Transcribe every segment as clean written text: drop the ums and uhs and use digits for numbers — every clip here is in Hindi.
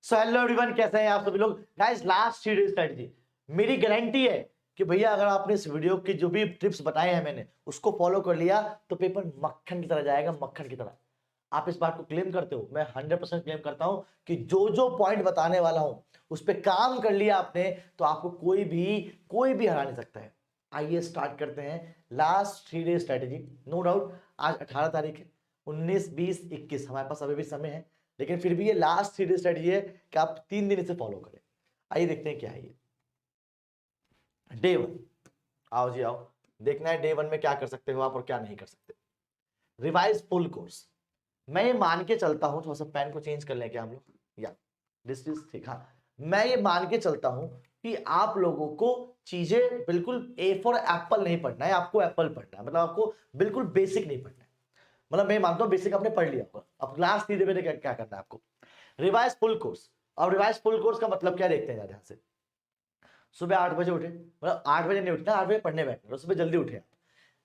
सो हेलो एवरीवन, कैसे हैं आप सभी लोग। गाइस लास्ट 3 डेज स्ट्रेटजी, मेरी गारंटी है कि भैया अगर आपने इस वीडियो की जो भी टिप्स बताए हैं मैंने उसको फॉलो कर लिया तो पेपर मक्खन की तरह जाएगा, मक्खन की तरह। आप इस बात को क्लेम करते हो, मैं 100% क्लेम करता हूं कि जो जो पॉइंट बताने वाला हूं उस पर काम कर लिया आपने तो आपको कोई भी हरा नहीं सकता है। आइए स्टार्ट करते हैं last 3 days strategy. No doubt आज 18 तारीख है, 19, 20, 21 हमारे पास अभी भी समय है, लेकिन फिर भी ये लास्ट 3 डेज स्ट्रेटेजी है कि आप 3 दिन इसे फॉलो करें। आइए देखते हैं क्या है ये डे 1। आओ जी आओ, देखना है डे 1 में क्या कर सकते हो आप और क्या नहीं कर सकते। Revise full course. मैं ये मान के चलता हूं, थोड़ा सा पेन को चेंज कर लें क्या हम लोग, या दिस इज ठीक। हाँ, मैं ये मान के चलता हूं कि आप लोगों को चीजें बिल्कुल ए फॉर एप्पल नहीं पढ़ना है, आपको एप्पल पढ़ना है, मतलब आपको बिल्कुल बेसिक नहीं पढ़ना है। मतलब मैं मानता हूं बेसिक आपने पढ़ लिया होगा, अब क्लास 3 में क्या करना है आपको, रिवाइज फुल कोर्स। अब रिवाइज फुल कोर्स का मतलब क्या देखते हैं ध्यान से। सुबह 8 बजे उठे, मतलब 8 बजे नहीं उठना, 8 बजे पढ़ने बैठना, सुबह जल्दी उठे आप।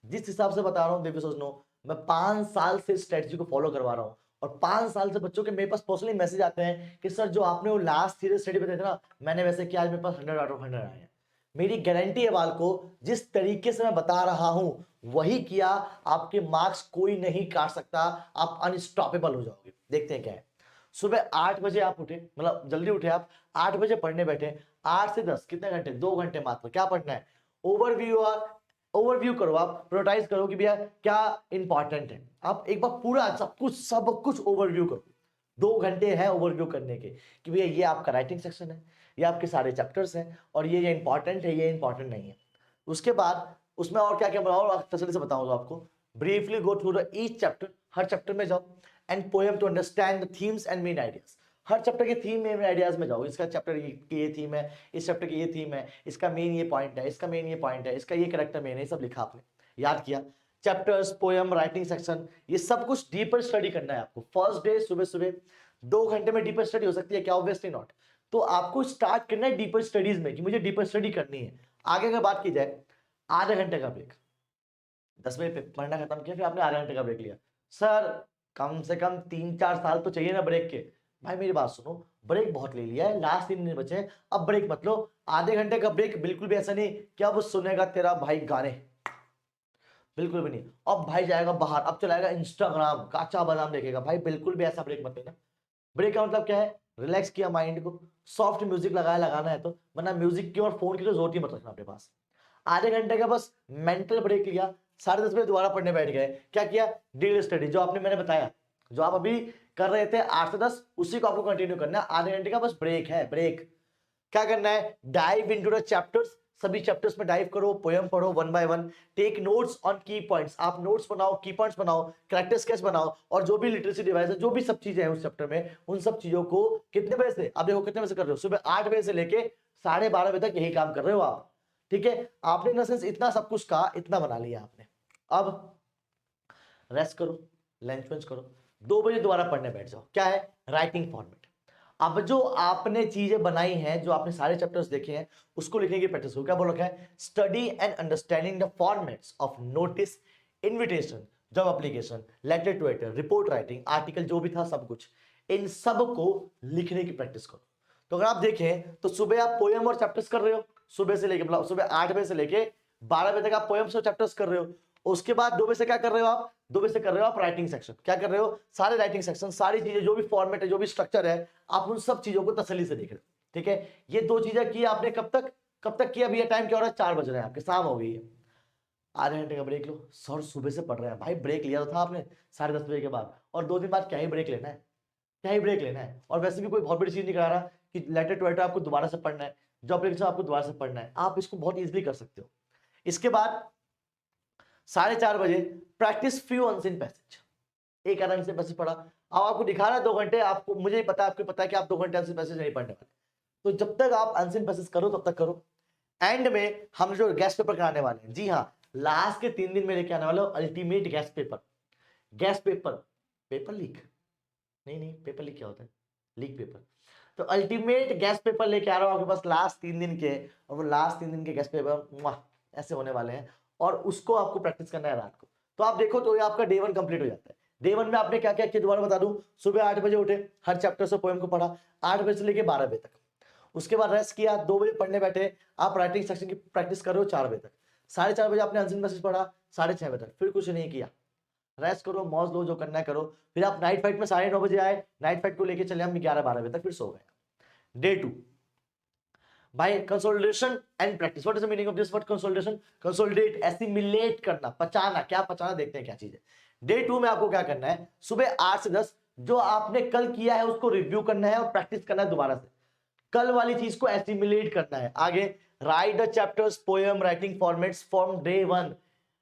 जिस हिसाब से बता रहा हूँ देखिए सोचनो, मैं 5 साल से स्ट्रेटजी को फॉलो करवा रहा हूँ और 5 साल से बच्चों के मेरे पास पर्सनली मैसेज आते हैं कि सर जो आपने वो लास्ट सीरीज स्टडी बताया था ना, मैंने वैसे किया, आज मेरे पास 100 आउट ऑफ 100 आए हैं। मेरी गारंटी है बाल को, जिस तरीके से मैं बता रहा हूं वही किया, आपके मार्क्स कोई नहीं काट सकता, आप अनस्टॉपेबल हो जाओगे। देखते हैं क्या है। सुबह 8 बजे आप उठे, मतलब जल्दी उठे आप, 8 बजे पढ़ने बैठे, 8 से 10 कितने घंटे, 2 घंटे मात्र। क्या पढ़ना है, ओवरव्यू और ओवरव्यू करो, आप प्रायोरिटाइज करो कि भैया क्या इंपॉर्टेंट है। आप एक बार पूरा सब कुछ ओवरव्यू करो। 2 घंटे हैं ओवरव्यू करने के कि भैया ये आपका राइटिंग सेक्शन है, ये आपके सारे चैप्टर्स हैं और ये इंपॉर्टेंट है, ये इंपॉर्टेंट नहीं है। उसके बाद उसमें और क्या क्या बनाओ और तसल्ली से बताऊंगा आपको। Briefly go through the each chapter, हर चैप्टर में जाओ, and poem to understand the themes and main ideas. हर चैप्टर के थीम मेन आइडियाज में जाओ, इसका चैप्टर की ये थीम है, इस चैप्टर की ये थीम है, इसका मेन ये पॉइंट है, इसका मेन ये पॉइंट है, इसका ये कैरेक्टर मेन है, सब लिखा आपने, याद किया। चैप्टर्स, पोएम, राइटिंग सेक्शन, ये सब कुछ डीपर स्टडी करना है आपको। फर्स्ट डे सुबह सुबह 2 घंटे में डीपर स्टडी हो सकती है क्या, ऑब्वियसली नॉट। तो आपको स्टार्ट करना है डीपर स्टडीज में कि मुझे डीपर स्टडी करनी है। आगे अगर बात की जाए, आधे घंटे का ब्रेक, 10 बजे पढ़ना खत्म किया, फिर आपने आधे घंटे का ब्रेक लिया। सर कम से कम 3-4 साल तो चाहिए ना ब्रेक के। भाई मेरी बात सुनो, ब्रेक बहुत ले लिया है, लास्ट 3 दिन बचे हैं, अब ब्रेक मत लो। आधे घंटे का ब्रेक बिल्कुल भी ऐसा नहीं कि अब सुनेगा तेरा भाई गाने, बिल्कुल भी नहीं। अब भाई जाएगा बाहर, अब चलाएगा इंस्टाग्राम, काचा बादाम देखेगा, भाई बिल्कुल भी ऐसा ब्रेक मत लेना। ब्रेक का मतलब क्या है, रिलैक्स किया माइंड को, सॉफ्ट म्यूजिक लगाया, लगाना है तो, वरना म्यूजिक की और फोन की तो जरूरत ही मत रखना अपने पास। आधे घंटे का बस मेंटल ब्रेक लिया, 10:30 बजे दोबारा पढ़ने बैठ गए। क्या किया, डील स्टडी, जो आपने मैंने बताया, जो आप अभी कर रहे थे 8 से 10, उसी को आपको कंटिन्यू करना है। आधे घंटे का बस ब्रेक है, ब्रेक। क्या करना है, डाइव इनटू द चैप्टर्स, सभी चैप्टर्स में डाइव करो, पोएम पढ़ो 1 बाय 1, टेक नोट्स ऑन की पॉइंट्स, आप नोट्स बनाओ, की पॉइंट्स बनाओ, कैरेक्टर स्केच बनाओ, और जो भी लिटरेसी डिवाइस है, जो भी सब चीजें हैं उस चैप्टर में, उन सब चीजों को कितने बजे से, आप देखो कितने बजे से कर रहे हो, सुबह 8 बजे से लेके 12:30 बजे तक यही काम कर रहे हो आप। ठीक है, आपने इन सेंस इतना सब कुछ कहा, इतना बना लिया आपने। अब रेस्ट करो, लंच वंच करो, 2 बजे दोबारा पढ़ने बैठ जाओ। क्या है, राइटिंग फॉर्मेट। अब जो आपने चीजें बनाई हैं, जो आपने सारे चैप्टर्स देखे हैं, उसको लिखने की प्रैक्टिस करो। क्या बोल रखा है, study and understanding the formats of notice, invitation, job application, letter to editor, report writing, article, जो भी था सब कुछ, इन सब को लिखने की प्रैक्टिस करो। तो अगर आप देखें तो सुबह आप पोएम और चैप्टर्स कर रहे हो, सुबह से लेके, मतलब सुबह 8 बजे से लेके 12 बजे तक आप पोएम्स और चैप्टर्स कर रहे हो। उसके बाद 2 बजे से क्या कर रहे हो आप, 2 बजे से कर रहे हो आप राइटिंग सेक्शन। क्या कर रहे हो, सारे राइटिंग सेक्शन, सारी चीजें, जो भी फॉर्मेट है, जो भी स्ट्रक्चर है, आप उन सब चीजों को तसल्ली से देख रहे हो। ठीक है, ये 2 चीजें की आपने, कब तक किया भैया, टाइम क्या हो रहा है, 4 बज रहे हैं आपके, शाम हो गई है। आधे घंटे का ब्रेक लो। सर सुबह से पढ़ रहे हैं भाई, ब्रेक लिया तो था आपने 10:30 बजे के बाद, और 2 दिन बाद क्या ही ब्रेक लेना है, क्या ही ब्रेक लेना है। और वैसे भी कोई बहुत बड़ी चीज नहीं करा रहा कि लेटर टू लेटर आपको दोबारा से पढ़ना है, जॉब एप्लीकेशन आपको दोबारा से पढ़ना है, आप इसको बहुत इजीली कर सकते हो। इसके बाद 4:30 बजे प्रैक्टिस फ्यू अनसीन पैसेज, एक आधा अनसीन पैसेज पढ़ा। अब आपको दिखा रहा है 2 घंटे, आपको, मुझे पता है, आपको पता है कि आप 2 घंटे अनसीन पैसेज नहीं पढ़ने वाले, तो जब तक आप अनसीन पैसेज करो तब तक करो। एंड में हम जो गेस्ट पेपर कराने वाले हैं, जी हाँ, लास्ट के 3 दिन में लेके आने वाले हो ultimate guest paper. Guest paper, paper leak नहीं, नहीं पेपर लीक क्या होता है, लीक पेपर। तो अल्टीमेट गेस्ट पेपर लेके आ रहा हूं आपके पास लास्ट 3 दिन के, और वो लास्ट 3 दिन के गेस्ट पेपर ऐसे होने वाले हैं, और उसको आपको प्रैक्टिस करना है रात को। तो आप देखो तो ये आपका डे 1 कंप्लीट हो जाता है। डे 1 में आपने क्या क्या किया दोबारा बता दूं। सुबह 8 बजे उठे, हर चैप्टर से पोएम को पढ़ा 8 बजे से लेके 12 बजे तक। उसके बाद रेस्ट किया, 2 बजे पढ़ने बैठे, आप राइटिंग सेक्शन की प्रैक्टिस कर रहे हो 4 बजे तक। 4:30 बजे आपने अनसीन मैसेज पढ़ा, 6:30 बजे तक, फिर कुछ नहीं किया। रेस्ट करो, मौज लो, जो करना है करो। फिर आप नाइट फाइट में 9:30 बजे आए, नाइट फाइट को लेके चले हम 11-12 बजे तक, फिर सो गए। डे 2 भाई consolidation and practice. What is the meaning of this word consolidation? Consolidate, assimilate करना, पचाना। क्या पचाना, देखते हैं क्या चीज है। डे 2 में आपको क्या करना है, सुबह 8 से 10 जो आपने कल किया है उसको रिव्यू करना है और प्रैक्टिस करना है दोबारा से। कल वाली चीज को एसिमिलेट करना है। आगे right the chapters, poem, writing formats from day 1।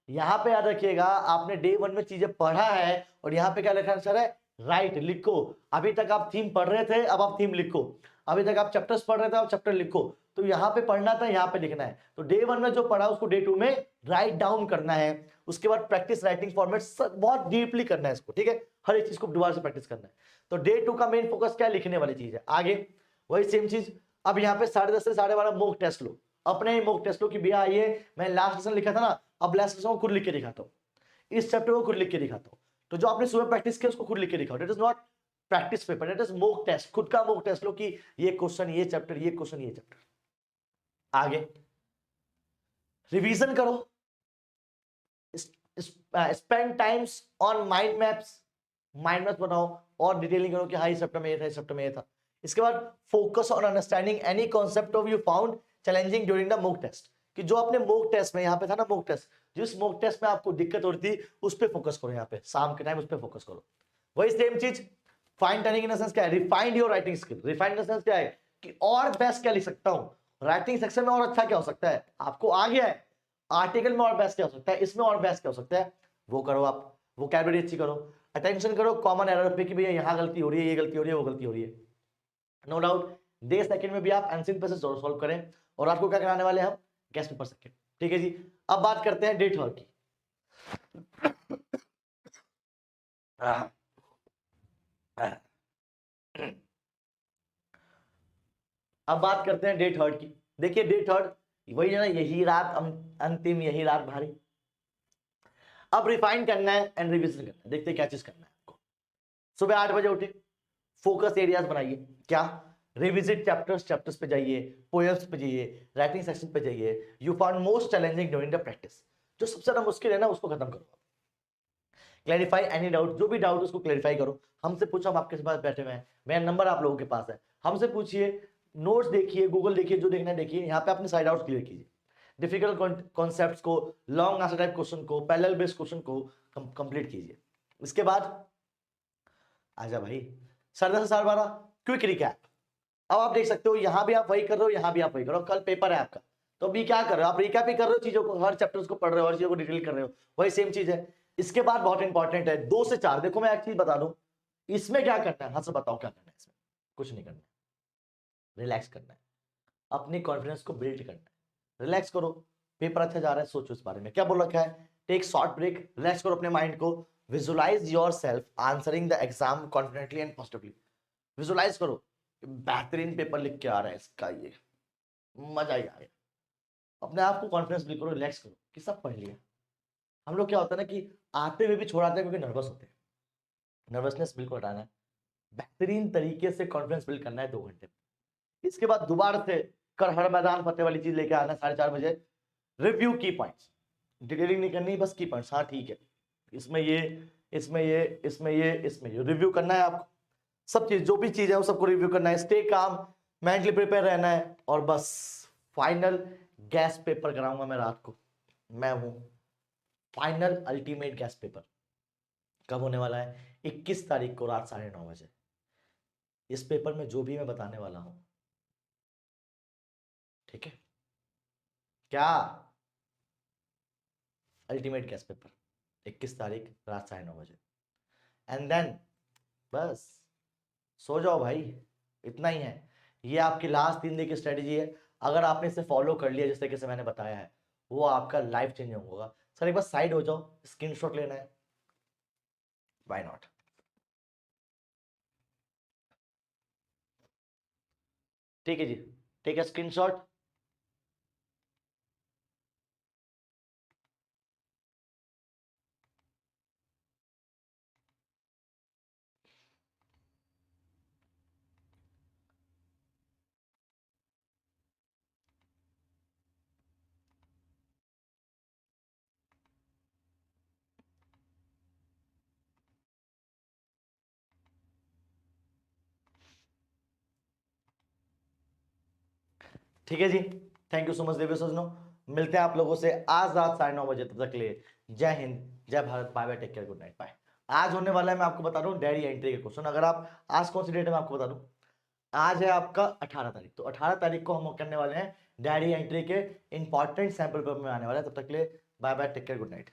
यहां पे याद रखिएगा, आपने डे 1 में चीजें पढ़ा है और यहां पे क्या लिखा सर है, राइट, लिखो। अभी तक आप थीम पढ़ रहे थे, अब आप थीम लिखो। अभी तक आप चैप्टर्स पढ़ रहे थे, अब चैप्टर लिखो। तो यहाँ पे पढ़ना था, यहाँ पे लिखना है। तो डे 1 में जो पढ़ा उसको डे 2 में राइट डाउन करना है। उसके बाद प्रैक्टिस राइटिंग फॉर्मेट बहुत डीपली करना है इसको, ठीक है। हर एक चीज को दोबारा से प्रैक्टिस करना है। तो डे 2 का मेन फोकस क्या है, लिखने वाली चीज है। आगे वही सेम चीज। अब यहाँ पे 10:30 से 12:30 मॉक टेस्ट लो, अपने ही मॉक टेस्ट लो कि भैया ये मैं लास्ट लेसन लिखा था ना, अब लास्ट लेसन को खुद लिख के दिखाता हूँ, इस चैप्टर को खुद लिख के दिखाता हूँ। तो जो आपने सुबह प्रैक्टिस किया उसको खुद लिख के दिखाओ। It is not practice paper, it is mock test. खुद का मॉक टेस्ट लो कि ये क्वेश्चन, ये चैप्टर, ये क्वेश्चन, ये चैप्टर। आगे रिवीजन करो, spend times on mind maps, mind maps बनाओ और डिटेलिंग करो कि हाँ इस चैप्टर में ये था, इस चैप्टर में ये था। इसके बाद focus on understanding any concept of you found challenging during the mock test. कि जो आपने मॉक टेस्ट में, यहाँ पे था ना मॉक टेस्ट, जिस मॉक टेस्ट में आपको दिक्कत हो रही थी उस पर फोकस करो। यहाँ पे शाम के टाइम उस पर फोकस करो। वही सेम चीज फाइन टर्निंग इन सेंस क्या है, refined your writing skill. Refined in sense क्या है कि और बेस्ट क्या लिख सकता हूं, राइटिंग सेक्शन में और अच्छा क्या हो सकता है, आपको आ गया है। आर्टिकल में और बेस्ट क्या हो सकता है, इसमें और बेस्ट क्या हो सकता है, वो करो। आप वोकैबुलरी अच्छी करो, अटेंशन करो कॉमन एरर पे कि भैया यहाँ गलती हो रही है, ये गलती हो रही है, वो गलती हो रही है। नो डाउट डे सेकंड में भी आप एंसिन पैसेज जरूर सॉल्व करें। और आपको क्या कराने वाले हैं हम, गेस्ट पेपर सेकंड, ठीक है जी। अब बात करते हैं डे थर्ड की। अब बात करते हैं डे थर्ड की। देखिए डे थर्ड वही है ना, यही रात अंतिम, यही रात भारी। अब रिफाइन करना है एंड रिविजन करना है। देखते हैं क्या चीज करना है आपको। सुबह 8 बजे उठे, फोकस एरियाज बनाइए। क्या, रिविजिट चैप्टर्स, चैप्टर्स पे जाइए, पोएम्स पे जाइए, राइटिंग सेक्शन पे जाइए। You found most challenging during the practice, जो सबसे ज्यादा मुश्किल है ना उसको खत्म करो। क्लैरिफाई एनी डाउट, जो भी डाउट उसको क्लैरिफाई करो। हमसे पूछो, हम आपके पास बैठे हुए हैं, मेरा नंबर आप लोगों के पास है, हमसे पूछिए। नोट्स देखिए, गूगल देखिए, जो देखना है देखिए। यहाँ पे अपने साइड आउट क्लियर कीजिए। डिफिकल्ट कॉन्सेप्ट्स को, लॉन्ग आंसर टाइप क्वेश्चन को, पैरेलल बेस्ड क्वेश्चन को कंप्लीट कीजिए। इसके बाद आजा भाई 10:30 से 12:30 क्विक रिकैप। अब आप देख सकते हो यहां भी आप वही कर रहे हो, यहां भी आप वही करो। कल पेपर है आपका, तो अभी क्या कर रहे हो आप, रिकैप ही कर रहे हो चीजों को, हर चैप्टर्स को पढ़ रहे हो, हर चीजों को डिटेल कर रहे हो। वही सेम चीज है। इसके बाद बहुत इंपॉर्टेंट है 2 से 4। देखो मैं एक चीज बता दूं, इसमें क्या करना है, हाँ से बताओ क्या करना है इसमें। कुछ नहीं करना है, रिलैक्स करना है, अपनी कॉन्फिडेंस को बिल्ड करना है। रिलैक्स करो, पेपर अच्छा जा रहा है, सोचो इस बारे में। क्या बोल रखा है, टेक शॉर्ट ब्रेक, रिलैक्स करो अपने माइंड को। Visualise yourself answering the exam confidently and positively. Visualise करो बेहतरीन पेपर लिख के आ रहा है इसका, ये मजा ही आएगा। अपने आप को कॉन्फिडेंस बिल्ड करो, रिलैक्स करो कि सब पढ़ लिया। हम लोग क्या होता है ना कि आते हुए भी छोड़ आते हैं क्योंकि नर्वस होते हैं। नर्वसनेस बिल्कुल हटाना है, बेहतरीन तरीके से कॉन्फिडेंस बिल्ड करना है 2 घंटे में। इसके बाद दोबारा से कर हर मैदान फतेह वाली चीज लेके आना है 4:30 बजे। रिव्यू की पॉइंट्स, डिटेलिंग नहीं करनी, बस की पॉइंट्स। हाँ ठीक है, इसमें ये, इसमें ये, इसमें ये, इसमें ये रिव्यू करना है आपको। सब चीज, जो भी चीज है वो सबको रिव्यू करना है। स्टे काम, मेंटली प्रिपेयर रहना है। और बस फाइनल गैस पेपर कराऊंगा मैं रात को। मैं हूं फाइनल अल्टीमेट गैस पेपर। कब होने वाला है, 21 तारीख को रात 9:30 बजे। इस पेपर में जो भी मैं बताने वाला हूं, ठीक है क्या, अल्टीमेट गैस पेपर 21 तारीख रात 9:30 बजे। एंड देन बस सो जाओ भाई, इतना ही है। ये आपकी लास्ट 3 दिन की स्ट्रेटेजी है। अगर आपने इसे फॉलो कर लिया जिस तरीके से मैंने बताया है, वो आपका लाइफ चेंजिंग होगा। सर एक बार साइड हो जाओ, स्क्रीनशॉट लेना है, व्हाई नॉट। ठीक है जी, ठीक है स्क्रीनशॉट। ठीक है जी, थैंक यू सो मच देवी सजनों, मिलते हैं आप लोगों से आज रात 9:30 तब तक के लिए जय हिंद जय Bharat, bye bye, take care, good night, bye. आज होने वाला है, मैं आपको बता रहा हूँ डायरी एंट्री के क्वेश्चन। अगर आप आज कौन सी डेट है मैं आपको बता दूं, आज है आपका 18 तारीख, तो 18 तारीख को हम करने वाले हैं डायरी एंट्री के इंपॉर्टेंट सैंपल पेपर में आने वाला है। तब तक के लिए bye bye, take care, good night.